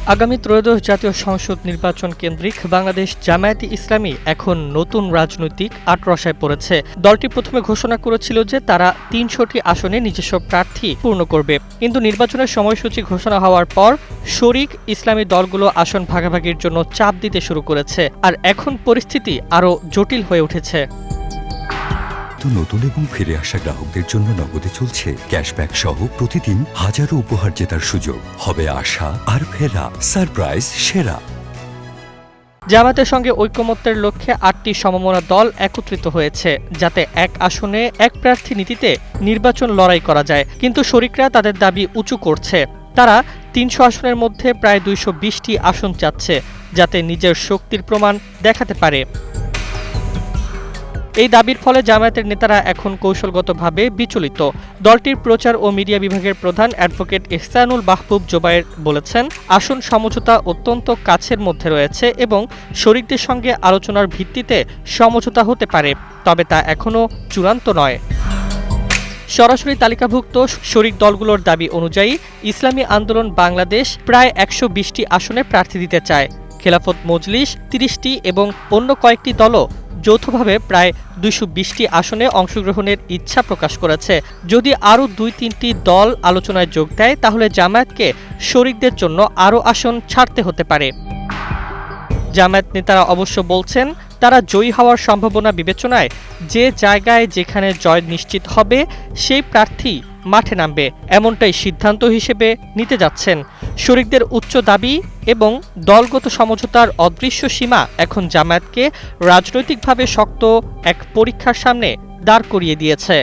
আগামী ত্রয়োদশ জাতীয় সংসদ নির্বাচন কেন্দ্রিক বাংলাদেশ জামায়াতে ইসলামী এখন নতুন রাজনৈতিক আটরসায় পড়েছে। দলটি প্রথমে ঘোষণা করেছিল যে তারা ৩০০টি আসনে নিজস্ব প্রার্থী পূর্ণ করবে, কিন্তু নির্বাচনের সময়সূচি ঘোষণা হওয়ার পর শরিক ইসলামী দলগুলো আসন ভাগাভাগির জন্য চাপ দিতে শুরু করেছে, আর এখন পরিস্থিতি আরও জটিল হয়ে উঠেছে। নতুন এবং ফিরে আসা গ্রাহকদের জন্য নগদে চলছে ক্যাশব্যাক সহ প্রতিদিন হাজারো উপহার জেতার সুযোগ। হবে আশা আর ফেরা সারপ্রাইজ সেরা। জামায়াতের সঙ্গে ঐকমত্যের লক্ষ্যে ৮টি সমমনা দল একত্রিত হয়েছে, যাতে এক আসনে এক প্রার্থী নীতিতে নির্বাচন লড়াই করা যায়। কিন্তু শরিকরা তাদের দাবি উঁচু করছে। তারা ৩০০ আসনের মধ্যে প্রায় ২২০টি আসন চাচ্ছে, যাতে নিজের শক্তির প্রমাণ দেখাতে পারে। এই দাবির ফলে জামায়াতের নেতারা এখন কৌশলগতভাবে বিচলিত। দলটির প্রচার ও মিডিয়া বিভাগের প্রধান অ্যাডভোকেট ইহসানুল মাহবুব জোবায়ের বলেছেন, আসন সমঝোতা অত্যন্ত কাছের মধ্যে রয়েছে এবং শরিকদের সঙ্গে আলোচনার ভিত্তিতে সমঝোতা হতে পারে, তবে তা এখনও চূড়ান্ত নয়। সরাসরি তালিকাভুক্ত শরিক দলগুলোর দাবি অনুযায়ী ইসলামী আন্দোলন বাংলাদেশ প্রায় ১২০টি আসনে প্রার্থী দিতে চায়। খেলাফত মজলিস ৩০টি এবং অন্য কয়েকটি দলও যৌথভাবে প্রায় ২২০টি আসনে অংশগ্রহণের ইচ্ছা প্রকাশ করেছে। যদি আরও ২-৩টি দল আলোচনায় যোগ দেয়, তাহলে জামায়াতকে শরিকদের জন্য আরও আসন ছাড়তে হতে পারে। জামায়াত নেতারা অবশ্য বলছেন, তারা জয়ী হওয়ার সম্ভাবনা বিবেচনায় যে জায়গায় যেখানে জয় নিশ্চিত হবে সেই প্রার্থী মাঠে নামবে, এমনটাই সিদ্ধান্ত হিসেবে নিতে যাচ্ছেন। শরিকদের উচ্চ দাবি এবং দলগত সমঝোতার অদৃশ্য সীমা এখন জামায়াতকে রাজনৈতিকভাবে শক্ত এক পরীক্ষার সামনে দাঁড় করিয়ে দিয়েছে।